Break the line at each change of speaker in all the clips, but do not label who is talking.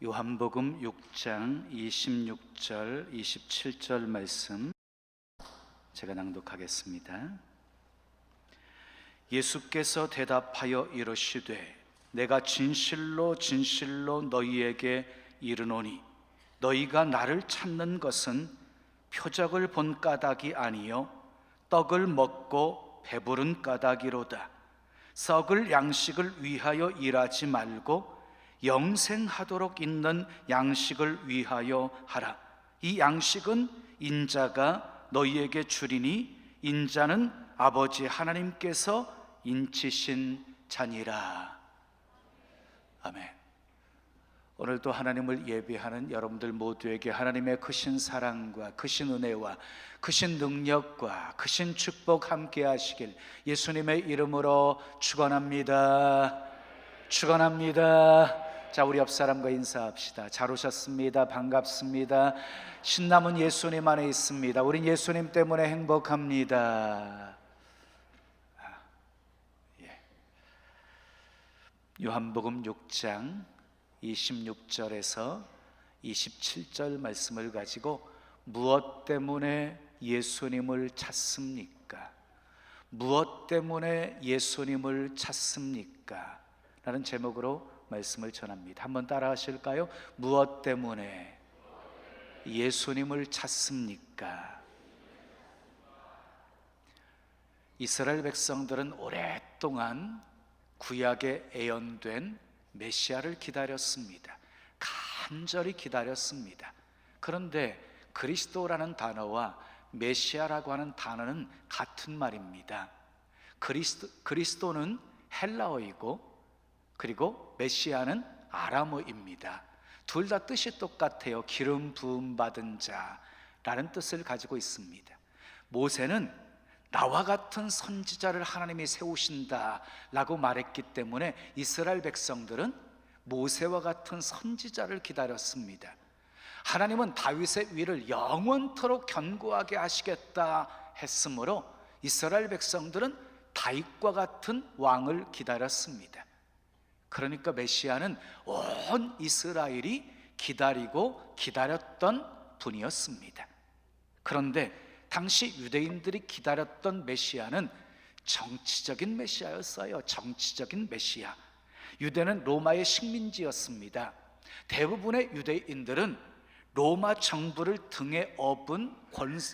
요한복음 6장 26절, 27절 말씀 제가 낭독하겠습니다. 예수께서 대답하여 이르시되 내가 진실로 진실로 너희에게 이르노니 너희가 나를 찾는 것은 표적을 본 까닭이 아니요 떡을 먹고 배부른 까닭이로다. 썩을 양식을 위하여 일하지 말고 영생하도록 있는 양식을 위하여 하라. 이 양식은 인자가 너희에게 주리니 인자는 아버지 하나님께서 인치신 자니라. 아멘. 오늘도 하나님을 예배하는 여러분들 모두에게 하나님의 크신 사랑과 크신 은혜와 크신 능력과 크신 축복 함께 하시길 예수님의 이름으로 축원합니다. 축원합니다. 자, 우리 옆 사람과 인사합시다. 잘 오셨습니다. 반갑습니다. 신남은 예수님 안에 있습니다. 우린 예수님 때문에 행복합니다. 요한복음 6장 26절에서 27절 말씀을 가지고 무엇 때문에 예수님을 찾습니까? 무엇 때문에 예수님을 찾습니까? 라는 제목으로 말씀을 전합니다. 한번 따라 하실까요? 무엇 때문에 예수님을 찾습니까? 이스라엘 백성들은 오랫동안 구약에 예언된 메시아를 기다렸습니다. 간절히 기다렸습니다. 그런데 그리스도라는 단어와 메시아라고 하는 단어는 같은 말입니다. 그리스도는 헬라어이고 그리고 메시아는 아람어입니다. 둘 다 뜻이 똑같아요. 기름 부음 받은 자라는 뜻을 가지고 있습니다. 모세는 나와 같은 선지자를 하나님이 세우신다라고 말했기 때문에 이스라엘 백성들은 모세와 같은 선지자를 기다렸습니다. 하나님은 다윗의 위를 영원토록 견고하게 하시겠다 했으므로 이스라엘 백성들은 다윗과 같은 왕을 기다렸습니다. 그러니까 메시아는 온 이스라엘이 기다리고 기다렸던 분이었습니다. 그런데 당시 유대인들이 기다렸던 메시아는 정치적인 메시아였어요. 정치적인 메시아. 유대는 로마의 식민지였습니다. 대부분의 유대인들은 로마 정부를 등에 업은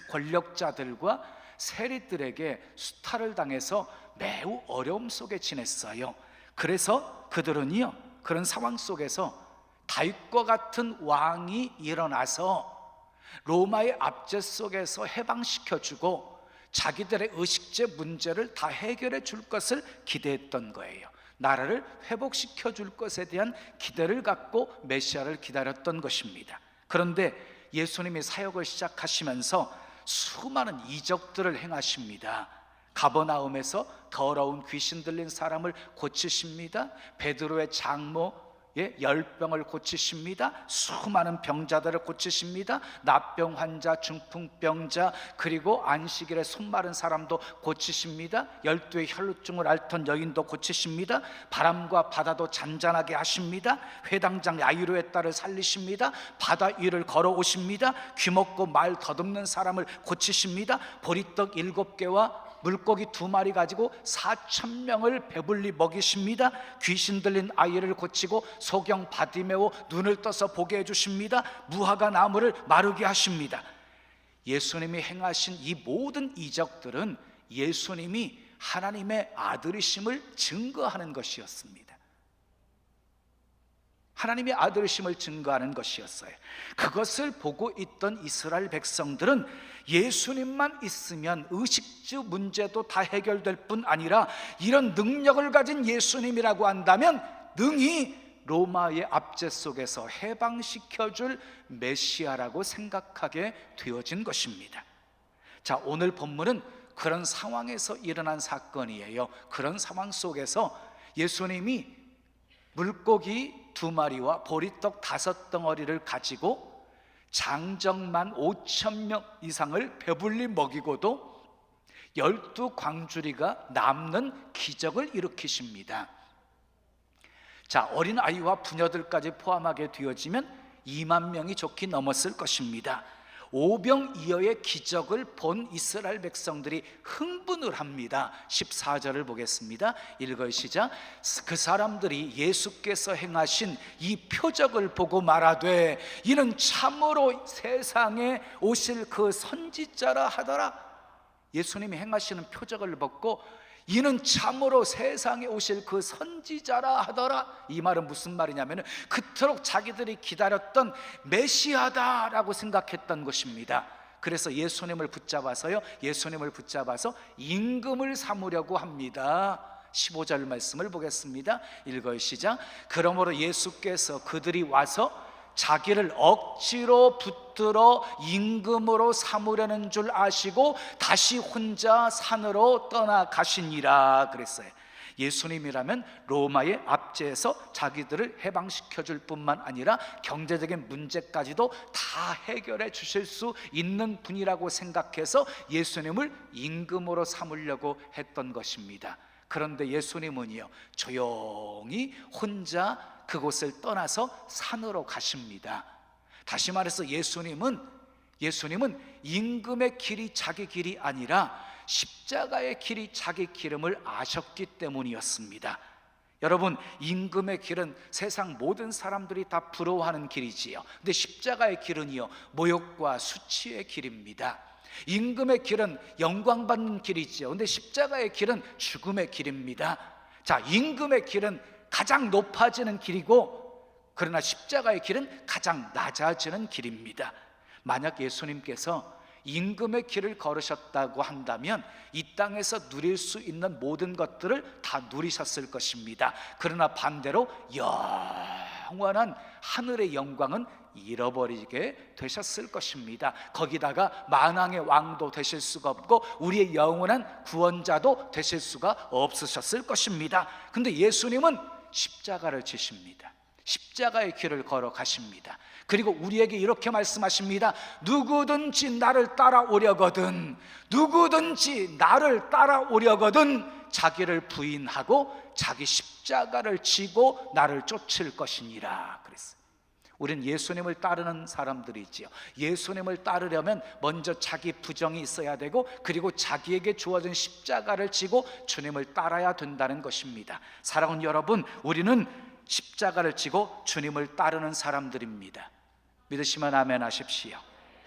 권력자들과 세리들에게 수탈을 당해서 매우 어려움 속에 지냈어요. 그래서 그들은요, 그런 상황 속에서 다윗과 같은 왕이 일어나서 로마의 압제 속에서 해방시켜주고 자기들의 의식제 문제를 다 해결해 줄 것을 기대했던 거예요. 나라를 회복시켜 줄 것에 대한 기대를 갖고 메시아를 기다렸던 것입니다. 그런데 예수님이 사역을 시작하시면서 수많은 이적들을 행하십니다. 가버나움에서 더러운 귀신 들린 사람을 고치십니다. 베드로의 장모 열병을 고치십니다. 수많은 병자들을 고치십니다. 납병 환자, 중풍병자, 그리고 안식일에 손 마른 사람도 고치십니다. 12의 혈루증을 앓던 여인도 고치십니다. 바람과 바다도 잔잔하게 하십니다. 회당장 야이로의 딸을 살리십니다. 바다 위를 걸어오십니다. 귀먹고 말 더듬는 사람을 고치십니다. 보리떡 7개와 물고기 2마리 가지고 4,000명을 배불리 먹이십니다. 귀신 들린 아이를 고치고 소경 바디메오 눈을 떠서 보게 해주십니다. 무화과 나무를 마르게 하십니다. 예수님이 행하신 이 모든 이적들은 예수님이 하나님의 아들이심을 증거하는 것이었습니다. 하나님의 아들이심을 증거하는 것이었어요. 그것을 보고 있던 이스라엘 백성들은 예수님만 있으면 의식주 문제도 다 해결될 뿐 아니라 이런 능력을 가진 예수님이라고 한다면 능히 로마의 압제 속에서 해방시켜줄 메시아라고 생각하게 되어진 것입니다. 자, 오늘 본문은 그런 상황에서 일어난 사건이에요. 그런 상황 속에서 예수님이 물고기 2마리와 보리떡 5덩어리를 가지고 장정만 5,000명 이상을 배불리 먹이고도 12광주리가 남는 기적을 일으키십니다. 자, 어린아이와 부녀들까지 포함하게 되어지면 2만 명이 좋게 넘었을 것입니다. 오병이어의 기적을 본 이스라엘 백성들이 흥분을 합니다. 14절을 보겠습니다. 읽어요. 시작. 그 사람들이 예수께서 행하신 이 표적을 보고 말하되 이는 참으로 세상에 오실 그 선지자라 하더라. 예수님이 행하시는 표적을 보고 이는 참으로 세상에 오실 그 선지자라 하더라. 이 말은 무슨 말이냐면 그토록 자기들이 기다렸던 메시아다라고 생각했던 것입니다. 그래서 예수님을 붙잡아서 임금을 삼으려고 합니다. 15절 말씀을 보겠습니다. 읽어요. 시작. 그러므로 예수께서 그들이 와서 자기를 억지로 붙들어 임금으로 삼으려는 줄 아시고 다시 혼자 산으로 떠나가시니라 그랬어요. 예수님이라면 로마의 압제에서 자기들을 해방시켜 줄 뿐만 아니라 경제적인 문제까지도 다 해결해 주실 수 있는 분이라고 생각해서 예수님을 임금으로 삼으려고 했던 것입니다. 그런데 예수님은요, 조용히 혼자 그곳을 떠나서 산으로 가십니다. 다시 말해서 예수님은 임금의 길이 자기 길이 아니라 십자가의 길이 자기 길임을 아셨기 때문이었습니다. 여러분, 임금의 길은 세상 모든 사람들이 다 부러워하는 길이지요. 근데 십자가의 길은요, 모욕과 수치의 길입니다. 임금의 길은 영광받는 길이지요. 근데 십자가의 길은 죽음의 길입니다. 자, 임금의 길은 가장 높아지는 길이고, 그러나 십자가의 길은 가장 낮아지는 길입니다. 만약 예수님께서 임금의 길을 걸으셨다고 한다면 이 땅에서 누릴 수 있는 모든 것들을 다 누리셨을 것입니다. 그러나 반대로 영원한 하늘의 영광은 잃어버리게 되셨을 것입니다. 거기다가 만왕의 왕도 되실 수가 없고 우리의 영원한 구원자도 되실 수가 없으셨을 것입니다. 근데 예수님은 십자가를 지십니다. 십자가의 길을 걸어가십니다. 그리고 우리에게 이렇게 말씀하십니다. 누구든지 나를 따라오려거든 자기를 부인하고 자기 십자가를 지고 나를 쫓을 것이니라 그랬어요. 우리는 예수님을 따르는 사람들이지요. 예수님을 따르려면 먼저 자기 부정이 있어야 되고, 그리고 자기에게 주어진 십자가를 지고 주님을 따라야 된다는 것입니다. 사랑하는 여러분, 우리는 십자가를 지고 주님을 따르는 사람들입니다. 믿으시면 아멘 하십시오.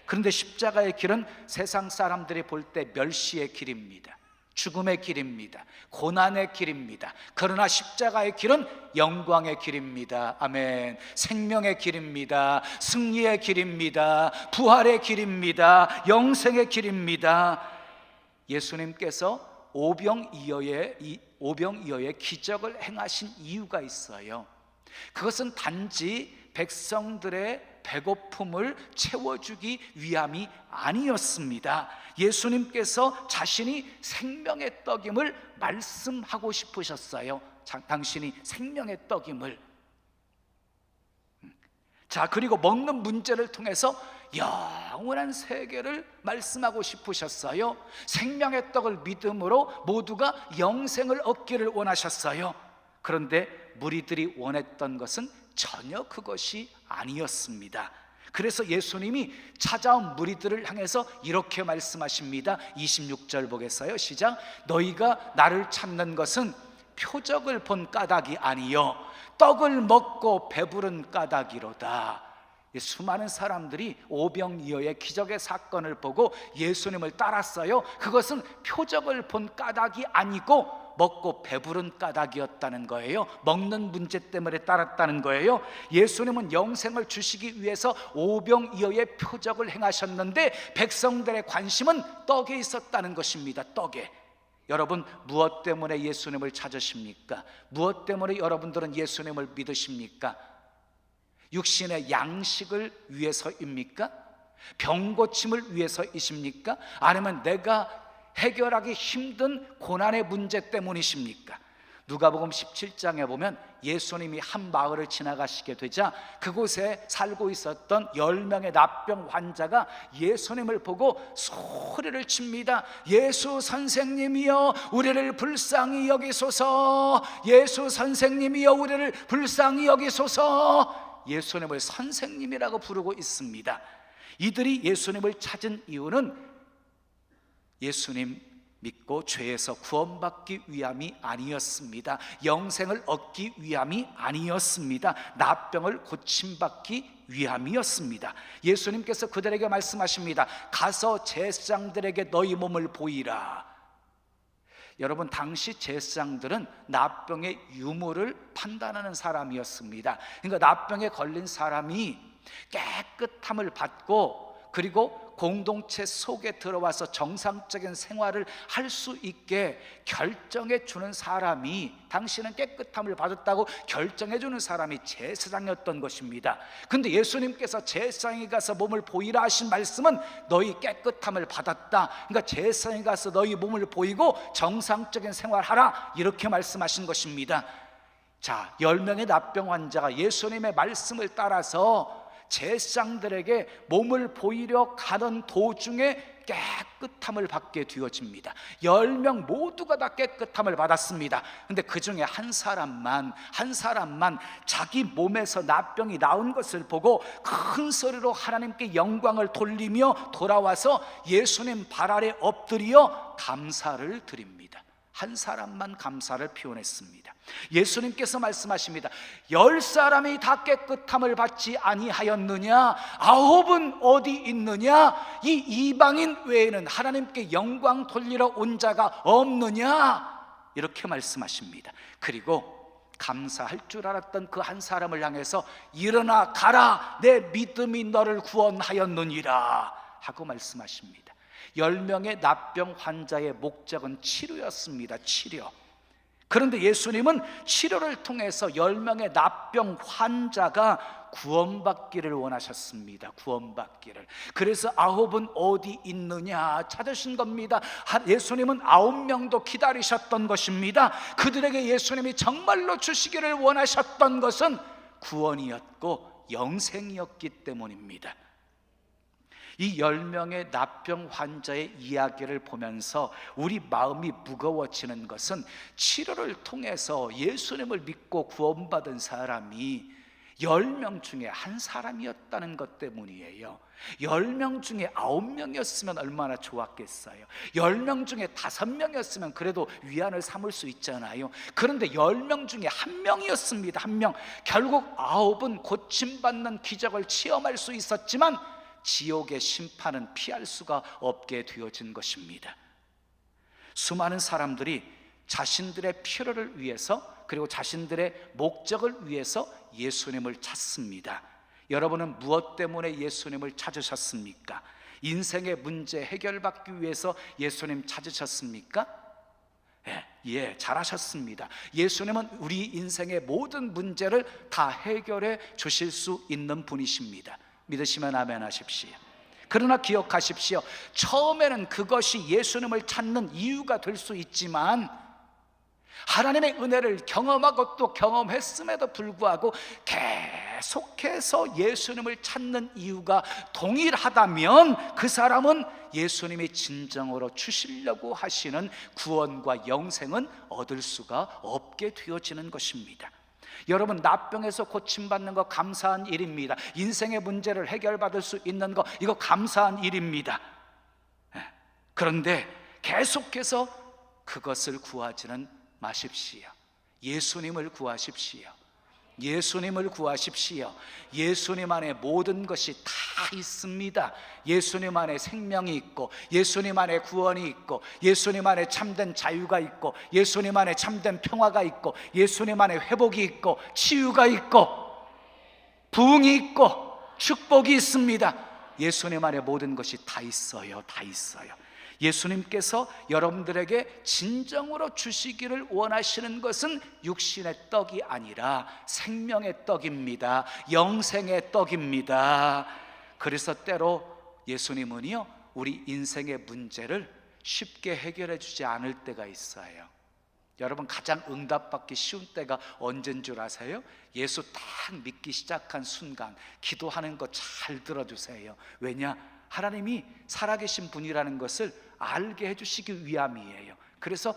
그런데 십자가의 길은 세상 사람들이 볼 때 멸시의 길입니다. 죽음의 길입니다. 고난의 길입니다. 그러나 십자가의 길은 영광의 길입니다. 아멘. 생명의 길입니다. 승리의 길입니다. 부활의 길입니다. 영생의 길입니다. 예수님께서 오병이어의 기적을 행하신 이유가 있어요. 그것은 단지 백성들의 배고픔을 채워주기 위함이 아니었습니다. 예수님께서 자신이 생명의 떡임을 말씀하고 싶으셨어요. 당신이 생명의 떡임을. 자, 그리고 먹는 문제를 통해서 영원한 세계를 말씀하고 싶으셨어요. 생명의 떡을 믿음으로 모두가 영생을 얻기를 원하셨어요. 그런데 무리들이 원했던 것은 전혀 그것이 아니었습니다. 그래서 예수님이 찾아온 무리들을 향해서 이렇게 말씀하십니다. 26절 보겠어요. 시작. 너희가 나를 찾는 것은 표적을 본 까닭이 아니요 떡을 먹고 배부른 까닭이로다. 수많은 사람들이 오병이어의 기적의 사건을 보고 예수님을 따랐어요. 그것은 표적을 본 까닭이 아니고 먹고 배부른 까닭이었다는 거예요. 먹는 문제 때문에 따랐다는 거예요. 예수님은 영생을 주시기 위해서 오병이어의 표적을 행하셨는데 백성들의 관심은 떡에 있었다는 것입니다. 떡에. 여러분, 무엇 때문에 예수님을 찾으십니까? 무엇 때문에 여러분들은 예수님을 믿으십니까? 육신의 양식을 위해서입니까? 병고침을 위해서이십니까? 아니면 내가 해결하기 힘든 고난의 문제 때문이십니까? 누가복음 17장에 보면 예수님이 한 마을을 지나가시게 되자 그곳에 살고 있었던 10명의 납병 환자가 예수님을 보고 소리를 칩니다. 예수 선생님이여 우리를 불쌍히 여기소서. 예수 선생님이여 우리를 불쌍히 여기소서. 예수님을 선생님이라고 부르고 있습니다. 이들이 예수님을 찾은 이유는 예수님 믿고 죄에서 구원받기 위함이 아니었습니다. 영생을 얻기 위함이 아니었습니다. 나병을 고침받기 위함이었습니다. 예수님께서 그들에게 말씀하십니다. 가서 제사장들에게 너희 몸을 보이라. 여러분, 당시 제사장들은 나병의 유무를 판단하는 사람이었습니다. 그러니까 나병에 걸린 사람이 깨끗함을 받고 그리고 공동체 속에 들어와서 정상적인 생활을 할 수 있게 결정해 주는 사람이, 당신은 깨끗함을 받았다고 결정해 주는 사람이 제사장이었던 것입니다. 근데 예수님께서 제사장에 가서 몸을 보이라 하신 말씀은 너희 깨끗함을 받았다, 그러니까 제사장에 가서 너희 몸을 보이고 정상적인 생활하라, 이렇게 말씀하신 것입니다. 자, 10명의 납병 환자가 예수님의 말씀을 따라서 제사장들에게 몸을 보이려 가던 도중에 깨끗함을 받게 되어집니다. 10명 모두가 다 깨끗함을 받았습니다. 근데 그 중에 한 사람만 자기 몸에서 납병이 나온 것을 보고 큰 소리로 하나님께 영광을 돌리며 돌아와서 예수님 발 아래 엎드려 감사를 드립니다. 한 사람만 감사를 표현했습니다. 예수님께서 말씀하십니다. 10사람이 다 깨끗함을 받지 아니하였느냐? 9은 어디 있느냐? 이 이방인 외에는 하나님께 영광 돌리러 온 자가 없느냐? 이렇게 말씀하십니다. 그리고 감사할 줄 알았던 그 한 사람을 향해서 일어나 가라, 내 믿음이 너를 구원하였느니라 하고 말씀하십니다. 10명의 납병 환자의 목적은 치료였습니다. 치료. 그런데 예수님은 치료를 통해서 10명의 납병 환자가 구원받기를 원하셨습니다. 구원받기를. 그래서 9은 어디 있느냐 찾으신 겁니다. 예수님은 9명도 기다리셨던 것입니다. 그들에게 예수님이 정말로 주시기를 원하셨던 것은 구원이었고 영생이었기 때문입니다. 이 10명의 납병 환자의 이야기를 보면서 우리 마음이 무거워지는 것은 치료를 통해서 예수님을 믿고 구원받은 사람이 10명 중에 한 사람이었다는 것 때문이에요. 10명 중에 9명이었으면 얼마나 좋았겠어요. 10명 중에 5명이었으면 그래도 위안을 삼을 수 있잖아요. 그런데 10명 중에 1명이었습니다. 1명. 결국 9은 고침받는 기적을 체험할 수 있었지만 지옥의 심판은 피할 수가 없게 되어진 것입니다. 수많은 사람들이 자신들의 필요를 위해서 그리고 자신들의 목적을 위해서 예수님을 찾습니다. 여러분은 무엇 때문에 예수님을 찾으셨습니까? 인생의 문제 해결받기 위해서 예수님 찾으셨습니까? 예, 잘하셨습니다. 예수님은 우리 인생의 모든 문제를 다 해결해 주실 수 있는 분이십니다. 믿으시면 아멘 하십시오. 그러나 기억하십시오. 처음에는 그것이 예수님을 찾는 이유가 될 수 있지만 하나님의 은혜를 경험하고 또 경험했음에도 불구하고 계속해서 예수님을 찾는 이유가 동일하다면 그 사람은 예수님이 진정으로 주시려고 하시는 구원과 영생은 얻을 수가 없게 되어지는 것입니다. 여러분, 납병에서 고침받는 거 감사한 일입니다. 인생의 문제를 해결받을 수 있는 거, 이거 감사한 일입니다. 그런데 계속해서 그것을 구하지는 마십시오. 예수님을 구하십시오. 예수님을 구하십시오. 예수님 안에 모든 것이 다 있습니다. 예수님 안에 생명이 있고, 예수님 안에 구원이 있고, 예수님 안에 참된 자유가 있고, 예수님 안에 참된 평화가 있고, 예수님 안에 회복이 있고, 치유가 있고, 부흥이 있고, 축복이 있습니다. 예수님 안에 모든 것이 다 있어요. 다 있어요. 예수님께서 여러분들에게 진정으로 주시기를 원하시는 것은 육신의 떡이 아니라 생명의 떡입니다. 영생의 떡입니다. 그래서 때로 예수님은요, 우리 인생의 문제를 쉽게 해결해 주지 않을 때가 있어요. 여러분, 가장 응답받기 쉬운 때가 언제인 줄 아세요? 예수 딱 믿기 시작한 순간 기도하는 거 잘 들어주세요. 왜냐? 하나님이 살아계신 분이라는 것을 알게 해주시기 위함이에요. 그래서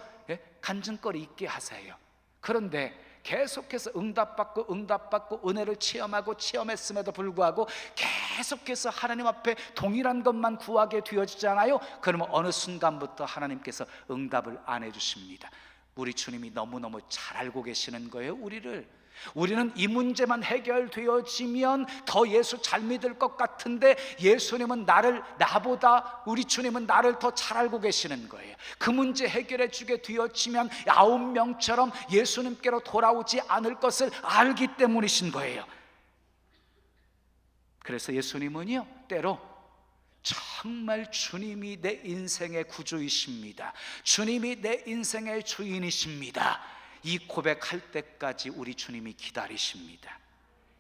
간증거리 있게 하세요. 그런데 계속해서 응답받고 은혜를 체험했음에도 불구하고 계속해서 하나님 앞에 동일한 것만 구하게 되어지잖아요. 그러면 어느 순간부터 하나님께서 응답을 안 해주십니다. 우리 주님이 너무너무 잘 알고 계시는 거예요. 우리는 이 문제만 해결되어지면 더 예수 잘 믿을 것 같은데, 예수님은 나보다 우리 주님은 나를 더 잘 알고 계시는 거예요. 그 문제 해결해 주게 되어지면 9명처럼 예수님께로 돌아오지 않을 것을 알기 때문이신 거예요. 그래서 예수님은요, 때로 정말 주님이 내 인생의 구주이십니다, 주님이 내 인생의 주인이십니다, 이 고백할 때까지 우리 주님이 기다리십니다.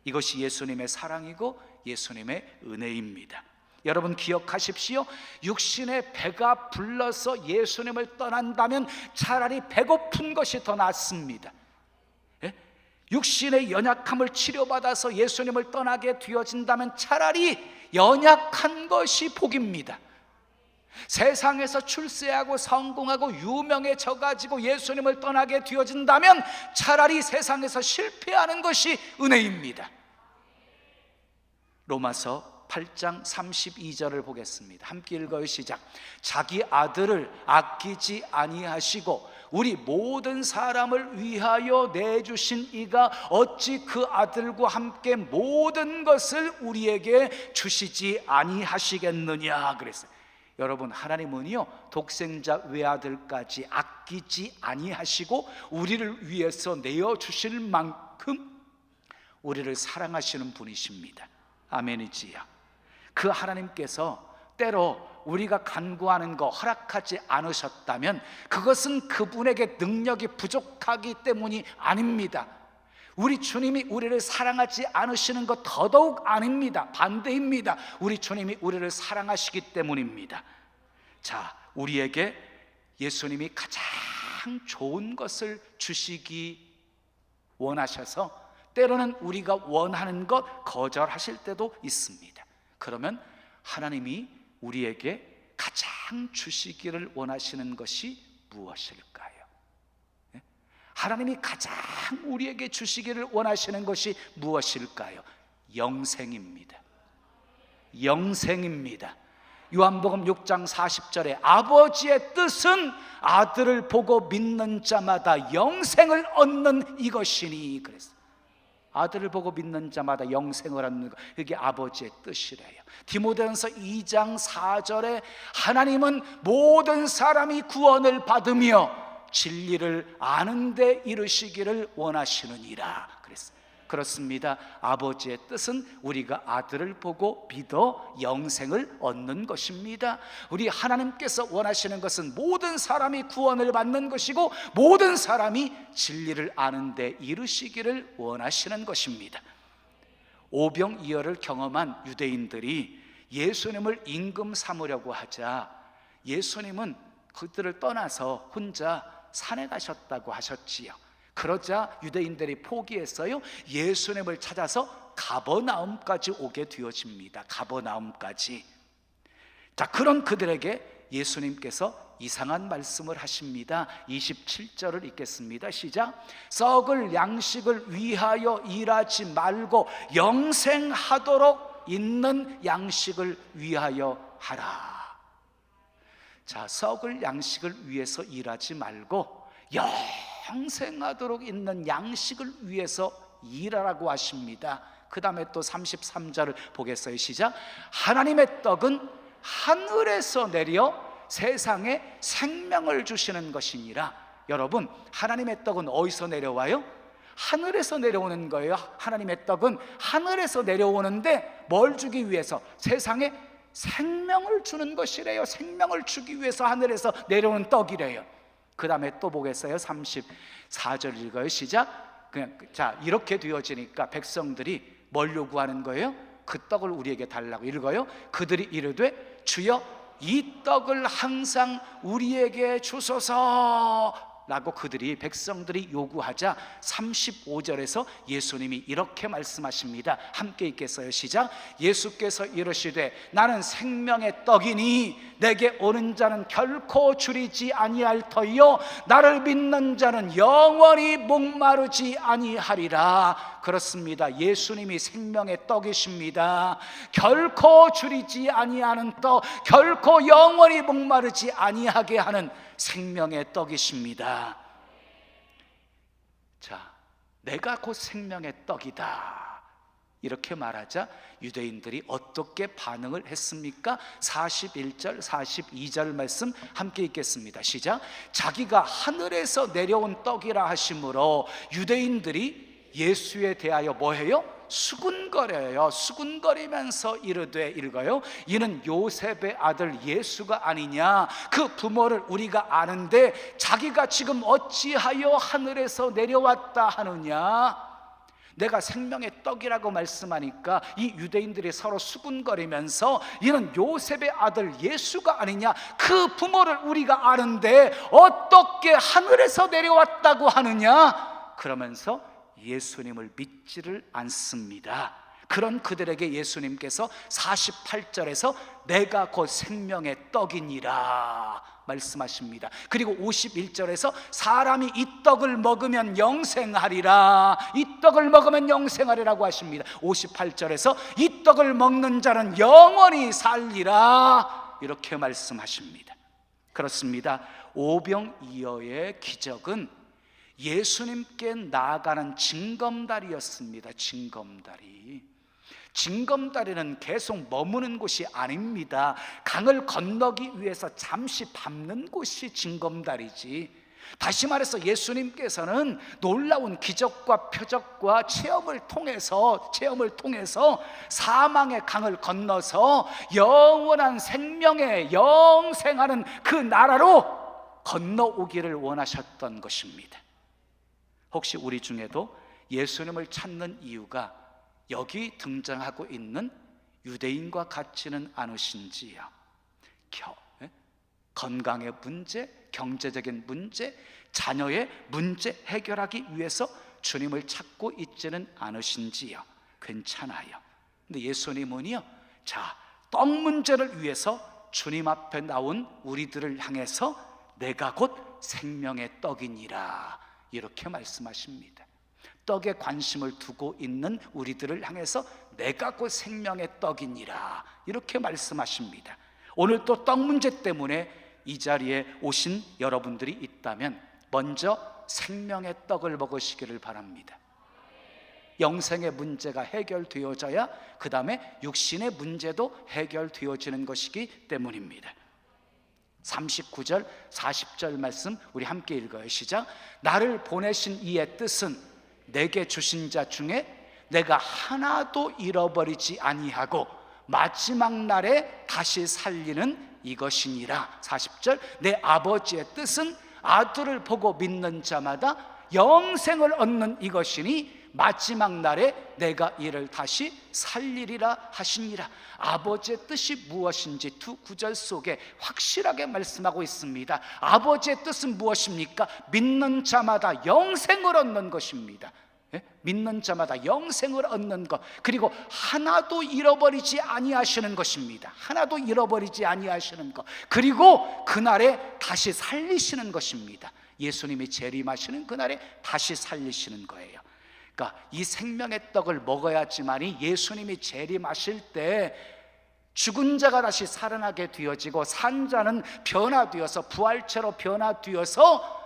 이것이 예수님의 사랑이고 예수님의 은혜입니다. 여러분 기억하십시오. 육신의 배가 불러서 예수님을 떠난다면 차라리 배고픈 것이 더 낫습니다. 육신의 연약함을 치료받아서 예수님을 떠나게 되어진다면 차라리 연약한 것이 복입니다. 세상에서 출세하고 성공하고 유명해져가지고 예수님을 떠나게 되어진다면 차라리 세상에서 실패하는 것이 은혜입니다. 로마서 8장 32절을 보겠습니다. 함께 읽어요. 시작. 자기 아들을 아끼지 아니하시고 우리 모든 사람을 위하여 내주신 이가 어찌 그 아들과 함께 모든 것을 우리에게 주시지 아니하시겠느냐 그랬어요. 여러분, 하나님은요 독생자 외아들까지 아끼지 아니하시고 우리를 위해서 내어주실 만큼 우리를 사랑하시는 분이십니다. 아멘이지요. 그 하나님께서 때로 우리가 간구하는 거 허락하지 않으셨다면 그것은 그분에게 능력이 부족하기 때문이 아닙니다. 우리 주님이 우리를 사랑하지 않으시는 것 더더욱 아닙니다. 반대입니다. 우리 주님이 우리를 사랑하시기 때문입니다. 자, 우리에게 예수님이 가장 좋은 것을 주시기 원하셔서 때로는 우리가 원하는 것 거절하실 때도 있습니다. 그러면 하나님이 우리에게 가장 주시기를 원하시는 것이 무엇일까요? 하나님이 가장 우리에게 주시기를 원하시는 것이 무엇일까요? 영생입니다. 영생입니다. 요한복음 6장 40절에 아버지의 뜻은 아들을 보고 믿는 자마다 영생을 얻는 이것이니 그랬어요. 아들을 보고 믿는 자마다 영생을 얻는 것, 이게 아버지의 뜻이래요. 디모데전서 2장 4절에 하나님은 모든 사람이 구원을 받으며 진리를 아는 데 이르시기를 원하시느니라 그랬어요. 그렇습니다. 아버지의 뜻은 우리가 아들을 보고 믿어 영생을 얻는 것입니다. 우리 하나님께서 원하시는 것은 모든 사람이 구원을 받는 것이고 모든 사람이 진리를 아는 데 이르시기를 원하시는 것입니다. 오병이어를 경험한 유대인들이 예수님을 임금 삼으려고 하자 예수님은 그들을 떠나서 혼자 산에 가셨다고 하셨지요. 그러자 유대인들이 포기했어요. 예수님을 찾아서 가버나움까지 오게 되어집니다. 가버나움까지. 자, 그런 그들에게 예수님께서 이상한 말씀을 하십니다. 27절을 읽겠습니다. 시작. 썩을 양식을 위하여 일하지 말고 영생하도록 있는 양식을 위하여 하라. 자, 썩을 양식을 위해서 일하지 말고 영생하도록 있는 양식을 위해서 일하라고 하십니다. 그 다음에 또 33절을 보겠어요. 시작. 하나님의 떡은 하늘에서 내려 세상에 생명을 주시는 것이니라. 여러분, 하나님의 떡은 어디서 내려와요? 하늘에서 내려오는 거예요. 하나님의 떡은 하늘에서 내려오는데 뭘 주기 위해서? 세상에 생명을 주는 것이래요. 생명을 주기 위해서 하늘에서 내려오는 떡이래요. 그 다음에 또 보겠어요. 34절 읽어요. 시작. 자, 이렇게 되어지니까 백성들이 뭘 요구하는 거예요? 그 떡을 우리에게 달라고. 읽어요. 그들이 이르되 주여 이 떡을 항상 우리에게 주소서 라고 백성들이 요구하자 35절에서 예수님이 이렇게 말씀하십니다. 함께 읽겠어요. 시작. 예수께서 이르시되 나는 생명의 떡이니 내게 오는 자는 결코 줄이지 아니할 터이요 나를 믿는 자는 영원히 목마르지 아니하리라. 그렇습니다. 예수님이 생명의 떡이십니다. 결코 줄이지 아니하는 떡, 결코 영원히 목마르지 아니하게 하는 생명의 떡이십니다. 자, 내가 곧 생명의 떡이다 이렇게 말하자 유대인들이 어떻게 반응을 했습니까? 41절 42절 말씀 함께 읽겠습니다. 시작. 자기가 하늘에서 내려온 떡이라 하심으로 유대인들이 예수에 대하여 뭐해요? 수군거려요. 수군거리면서 이르되, 읽어요. 이는 요셉의 아들 예수가 아니냐? 그 부모를 우리가 아는데 자기가 지금 어찌하여 하늘에서 내려왔다 하느냐? 내가 생명의 떡이라고 말씀하니까 이 유대인들이 서로 수군거리면서 이는 요셉의 아들 예수가 아니냐? 그 부모를 우리가 아는데 어떻게 하늘에서 내려왔다고 하느냐? 그러면서 예수님을 믿지를 않습니다. 그런 그들에게 예수님께서 48절에서 내가 곧 생명의 떡이니라 말씀하십니다. 그리고 51절에서 사람이 이 떡을 먹으면 영생하리라, 이 떡을 먹으면 영생하리라고 하십니다. 58절에서 이 떡을 먹는 자는 영원히 살리라 이렇게 말씀하십니다. 그렇습니다. 오병이어의 기적은 예수님께 나아가는 징검다리였습니다. 징검다리는 계속 머무는 곳이 아닙니다. 강을 건너기 위해서 잠시 밟는 곳이 징검다리지. 다시 말해서 예수님께서는 놀라운 기적과 표적과 체험을 통해서 사망의 강을 건너서 영원한 생명에 영생하는 그 나라로 건너오기를 원하셨던 것입니다. 혹시 우리 중에도 예수님을 찾는 이유가 여기 등장하고 있는 유대인과 같지는 않으신지요? 건강의 문제, 경제적인 문제, 자녀의 문제 해결하기 위해서 주님을 찾고 있지는 않으신지요? 괜찮아요. 근데 예수님은요, 자, 떡 문제를 위해서 주님 앞에 나온 우리들을 향해서 내가 곧 생명의 떡이니라 이렇게 말씀하십니다. 떡에 관심을 두고 있는 우리들을 향해서 내가 곧 생명의 떡이니라 이렇게 말씀하십니다. 오늘 또 떡 문제 때문에 이 자리에 오신 여러분들이 있다면 먼저 생명의 떡을 먹으시기를 바랍니다. 영생의 문제가 해결되어져야 그 다음에 육신의 문제도 해결되어지는 것이기 때문입니다. 39절 40절 말씀 우리 함께 읽어요. 시작. 나를 보내신 이의 뜻은 내게 주신 자 중에 내가 하나도 잃어버리지 아니하고 마지막 날에 다시 살리는 이것이니라. 40절. 내 아버지의 뜻은 아들을 보고 믿는 자마다 영생을 얻는 이것이니 마지막 날에 내가 이를 다시 살리리라 하시니라. 아버지의 뜻이 무엇인지 두 구절 속에 확실하게 말씀하고 있습니다. 아버지의 뜻은 무엇입니까? 믿는 자마다 영생을 얻는 것입니다. 믿는 자마다 영생을 얻는 것, 그리고 하나도 잃어버리지 아니하시는 것입니다. 하나도 잃어버리지 아니하시는 것, 그리고 그날에 다시 살리시는 것입니다. 예수님이 재림하시는 그날에 다시 살리시는 거예요. 그러니까 이 생명의 떡을 먹어야지만이 예수님이 재림하실 때 죽은 자가 다시 살아나게 되어지고 산 자는 변화되어서 부활체로 변화되어서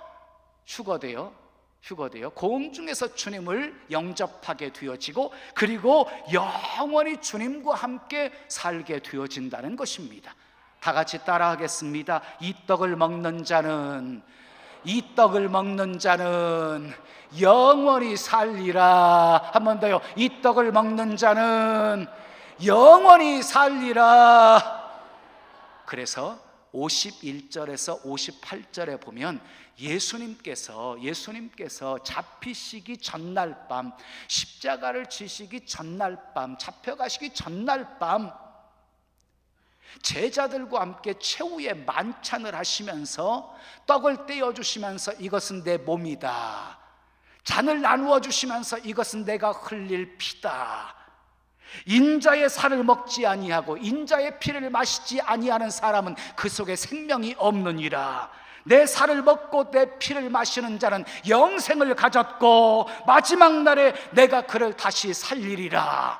휴거되어 공중에서 주님을 영접하게 되어지고 그리고 영원히 주님과 함께 살게 되어진다는 것입니다. 다 같이 따라하겠습니다. 이 떡을 먹는 자는 영원히 살리라. 한 번 더요. 이 떡을 먹는 자는 영원히 살리라. 그래서 51절에서 58절에 보면 예수님께서 잡히시기 전날 밤, 십자가를 지시기 전날 밤, 잡혀가시기 전날 밤 제자들과 함께 최후의 만찬을 하시면서 떡을 떼어주시면서 이것은 내 몸이다, 잔을 나누어 주시면서 이것은 내가 흘릴 피다, 인자의 살을 먹지 아니하고 인자의 피를 마시지 아니하는 사람은 그 속에 생명이 없느니라. 내 살을 먹고 내 피를 마시는 자는 영생을 가졌고 마지막 날에 내가 그를 다시 살리리라,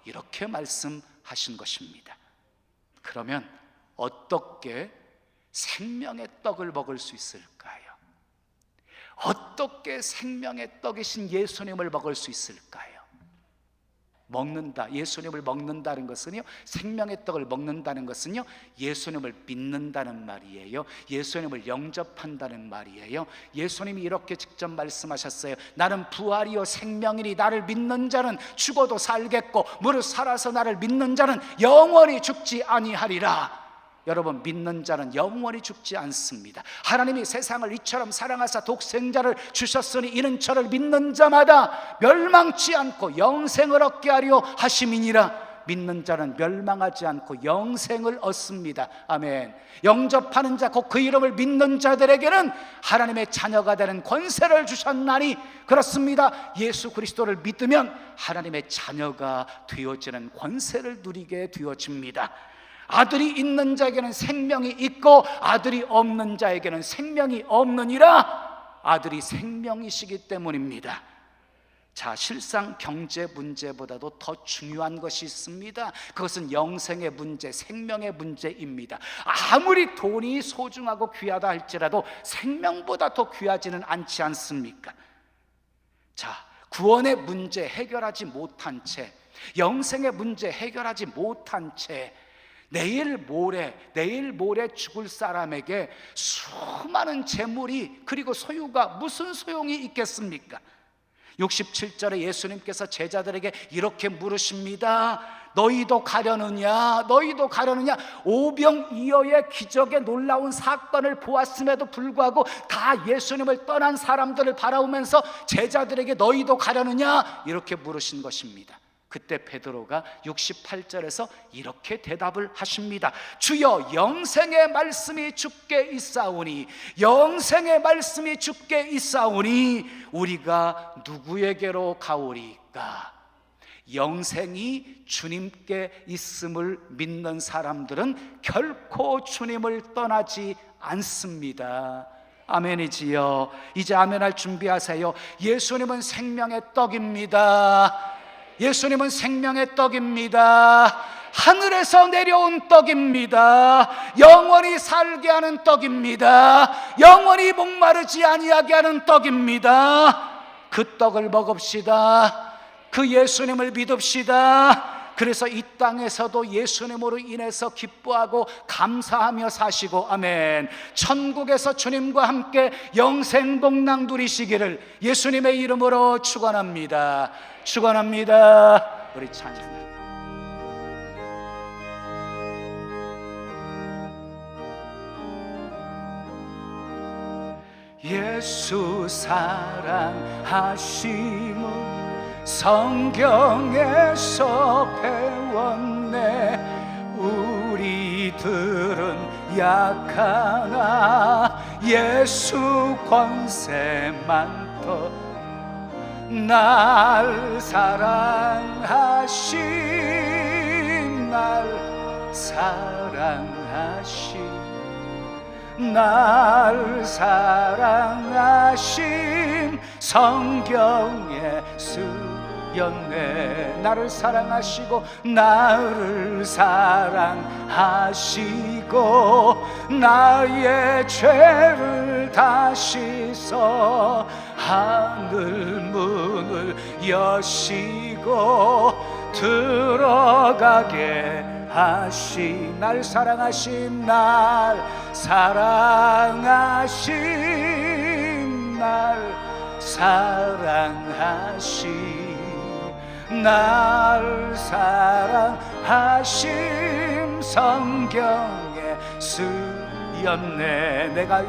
이렇게 말씀하신 것입니다. 그러면 어떻게 생명의 떡을 먹을 수 있을까요? 어떻게 생명의 떡이신 예수님을 먹을 수 있을까요? 먹는다, 예수님을 먹는다는 것은요, 생명의 떡을 먹는다는 것은요, 예수님을 믿는다는 말이에요. 예수님을 영접한다는 말이에요. 예수님이 이렇게 직접 말씀하셨어요. 나는 부활이요 생명이니 나를 믿는 자는 죽어도 살겠고 무릇 살아서 나를 믿는 자는 영원히 죽지 아니하리라. 여러분, 믿는 자는 영원히 죽지 않습니다. 하나님이 세상을 이처럼 사랑하사 독생자를 주셨으니 이는 저를 믿는 자마다 멸망치 않고 영생을 얻게 하려 하심이니라. 믿는 자는 멸망하지 않고 영생을 얻습니다. 아멘. 영접하는 자, 곧 그 이름을 믿는 자들에게는 하나님의 자녀가 되는 권세를 주셨나니, 그렇습니다. 예수 그리스도를 믿으면 하나님의 자녀가 되어지는 권세를 누리게 되어집니다. 아들이 있는 자에게는 생명이 있고 아들이 없는 자에게는 생명이 없느니라. 아들이 생명이시기 때문입니다. 자, 실상 경제 문제보다도 더 중요한 것이 있습니다. 그것은 영생의 문제, 생명의 문제입니다. 아무리 돈이 소중하고 귀하다 할지라도 생명보다 더 귀하지는 않지 않습니까? 자, 구원의 문제 해결하지 못한 채, 영생의 문제 해결하지 못한 채 내일 모레 죽을 사람에게 수많은 재물이 그리고 소유가 무슨 소용이 있겠습니까? 67절에 예수님께서 제자들에게 이렇게 물으십니다. 너희도 가려느냐? 너희도 가려느냐? 오병이어의 기적의 놀라운 사건을 보았음에도 불구하고 다 예수님을 떠난 사람들을 바라보면서 제자들에게 너희도 가려느냐? 이렇게 물으신 것입니다. 그때 베드로가 68절에서 이렇게 대답을 하십니다. 주여, 영생의 말씀이 주께 있사오니, 영생의 말씀이 주께 있사오니 우리가 누구에게로 가오리까? 영생이 주님께 있음을 믿는 사람들은 결코 주님을 떠나지 않습니다. 아멘이지요. 이제 아멘할 준비하세요. 예수님은 생명의 떡입니다. 예수님은 생명의 떡입니다. 하늘에서 내려온 떡입니다. 영원히 살게 하는 떡입니다. 영원히 목마르지 아니하게 하는 떡입니다. 그 떡을 먹읍시다. 그 예수님을 믿읍시다. 그래서 이 땅에서도 예수님으로 인해서 기뻐하고 감사하며 사시고, 아멘, 천국에서 주님과 함께 영생 복락 누리시기를 예수님의 이름으로 축원합니다. 축원합니다. 우리 찬양합니다. 예수 사랑하심은 성경에서 배웠네. 우리들은 약하나 예수 권세만 더 날 사랑하심, 날 사랑하심, 날 사랑하심 성경에 쓰였네. 나를 사랑하시고 나를 사랑하시고 나의 죄를 다 씻어 하늘 문을 여시고 들어가게 하신, 날 사랑하신, 날 사랑하신, 날 사랑하신, 날 사랑하신 성경에 쓰였네. 내가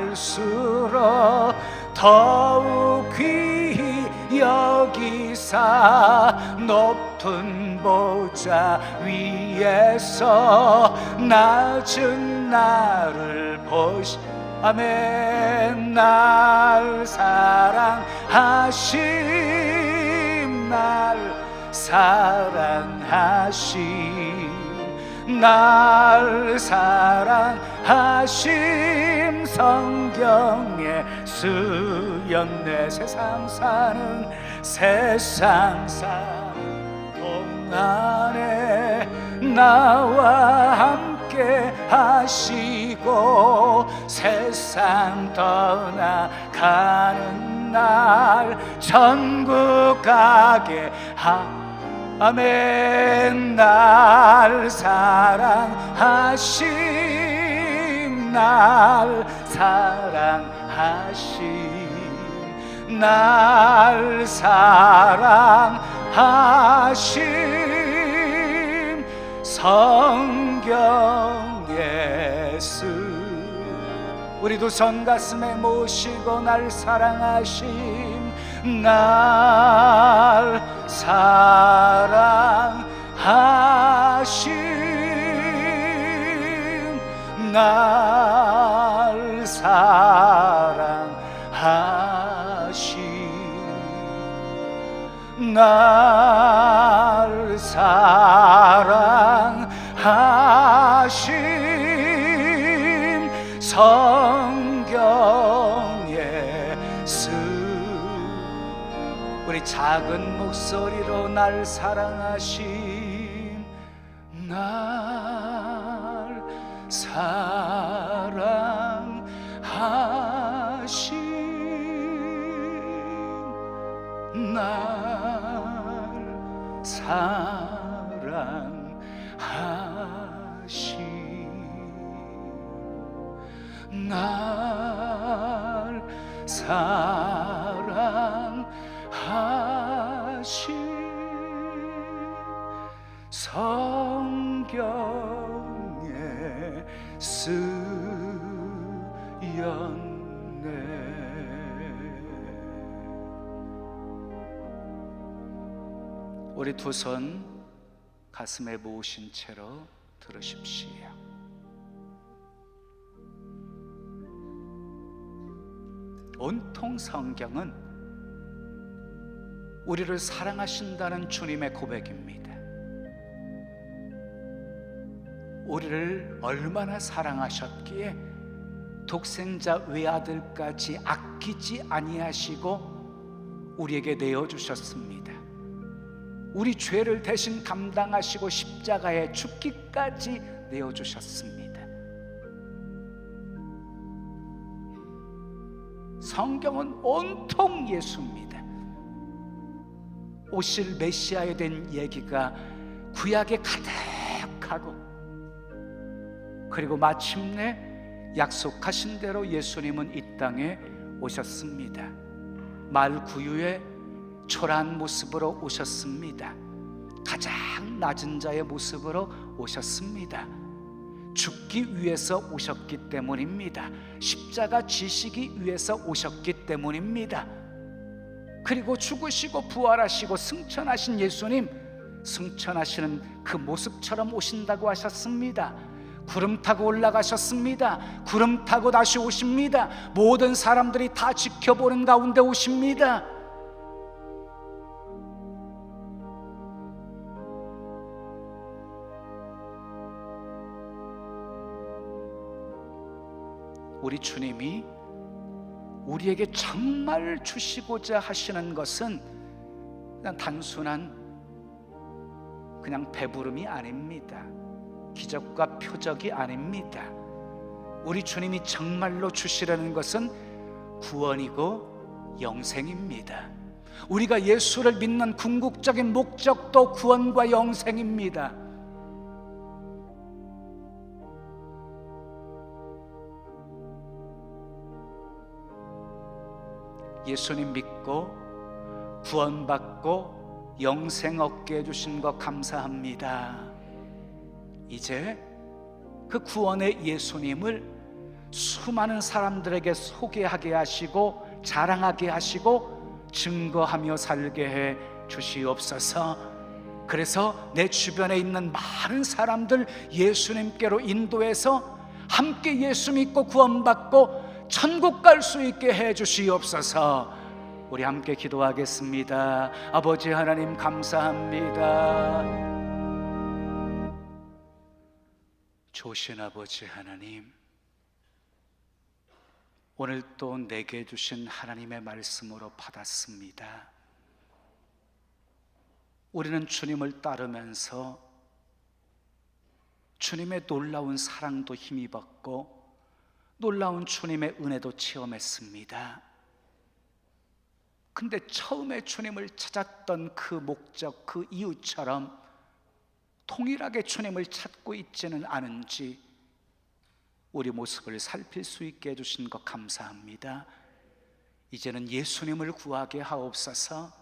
연약할수록 더욱 귀히 여기사 높은 보좌 위에서 낮은 나를 보시 아멘. 날 사랑하심 날 사랑하심 날 사랑하심 성경에 쓰였네. 세상 사는 동안에 나와 함께 하시고 세상 떠나가는 날 천국 가게 아멘. 날 사랑하심 날 사랑하심 날 사랑하심 성경에 우리 두 손 가슴에 모시고 날 사랑하심 날 사랑하심 날 사랑하심 날 사랑하심 성경에 우리 작은 목소리로 날 사랑하심 날 사랑하심 날 사랑하심 날 사랑하심 성경에 쓰였네. 우리 두 손 가슴에 모으신 채로 들으십시오. 온통 성경은 우리를 사랑하신다는 주님의 고백입니다. 우리를 얼마나 사랑하셨기에 독생자 외아들까지 아끼지 아니하시고 우리에게 내어주셨습니다. 우리 죄를 대신 감당하시고 십자가에 죽기까지 내어주셨습니다. 성경은 온통 예수입니다. 오실 메시아에 대한 얘기가 구약에 가득하고, 그리고 마침내 약속하신 대로 예수님은 이 땅에 오셨습니다. 말구유의 초라한 모습으로 오셨습니다. 가장 낮은 자의 모습으로 오셨습니다. 죽기 위해서 오셨기 때문입니다. 십자가 지시기 위해서 오셨기 때문입니다. 그리고 죽으시고 부활하시고 승천하신 예수님, 승천하시는 그 모습처럼 오신다고 하셨습니다. 구름 타고 올라가셨습니다. 구름 타고 다시 오십니다. 모든 사람들이 다 지켜보는 가운데 오십니다. 우리 주님이 우리에게 정말 주시고자 하시는 것은 그냥 단순한 그냥 배부름이 아닙니다. 기적과 표적이 아닙니다. 우리 주님이 정말로 주시려는 것은 구원이고 영생입니다. 우리가 예수를 믿는 궁극적인 목적도 구원과 영생입니다. 예수님 믿고 구원받고 영생 얻게 해주신 것 감사합니다. 이제 그 구원의 예수님을 수많은 사람들에게 소개하게 하시고 자랑하게 하시고 증거하며 살게 해 주시옵소서. 그래서 내 주변에 있는 많은 사람들 예수님께로 인도해서 함께 예수 믿고 구원받고 천국 갈 수 있게 해 주시옵소서. 우리 함께 기도하겠습니다. 아버지 하나님 감사합니다. 좋으신 아버지 하나님, 오늘 또 내게 주신 하나님의 말씀으로 받았습니다. 우리는 주님을 따르면서 주님의 놀라운 사랑도 힘입었고 놀라운 주님의 은혜도 체험했습니다. 근데 처음에 주님을 찾았던 그 목적, 그 이유처럼 동일하게 주님을 찾고 있지는 않은지 우리 모습을 살필 수 있게 해주신 것 감사합니다. 이제는 예수님을 구하게 하옵소서.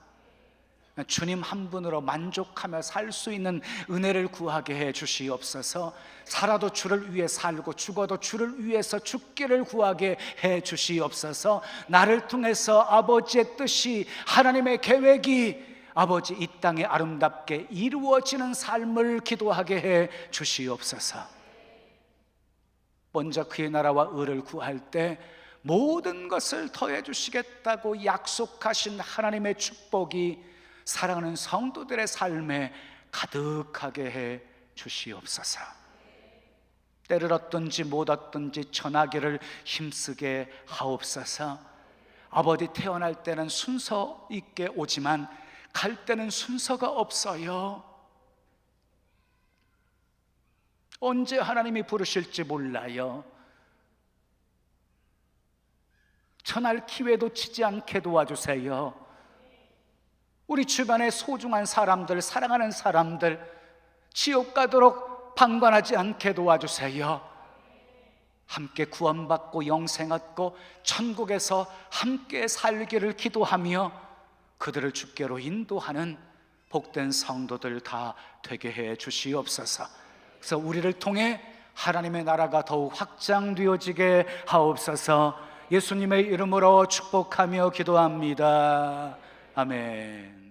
주님 한 분으로 만족하며 살 수 있는 은혜를 구하게 해 주시옵소서. 살아도 주를 위해 살고 죽어도 주를 위해서 죽기를 구하게 해 주시옵소서. 나를 통해서 아버지의 뜻이, 하나님의 계획이 아버지 이 땅에 아름답게 이루어지는 삶을 기도하게 해 주시옵소서. 먼저 그의 나라와 의를 구할 때 모든 것을 더해 주시겠다고 약속하신 하나님의 축복이 사랑하는 성도들의 삶에 가득하게 해 주시옵소서. 때를 얻든지 못 얻든지 전하기를 힘쓰게 하옵소서. 아버지 태어날 때는 순서 있게 오지만 갈 때는 순서가 없어요. 언제 하나님이 부르실지 몰라요. 전할 기회도 치지 않게 도와주세요. 우리 주변의 소중한 사람들, 사랑하는 사람들 지옥 가도록 방관하지 않게 도와주세요. 함께 구원받고 영생 얻고 천국에서 함께 살기를 기도하며 그들을 주께로 인도하는 복된 성도들 다 되게 해 주시옵소서. 그래서 우리를 통해 하나님의 나라가 더욱 확장되어지게 하옵소서. 예수님의 이름으로 축복하며 기도합니다. 아멘.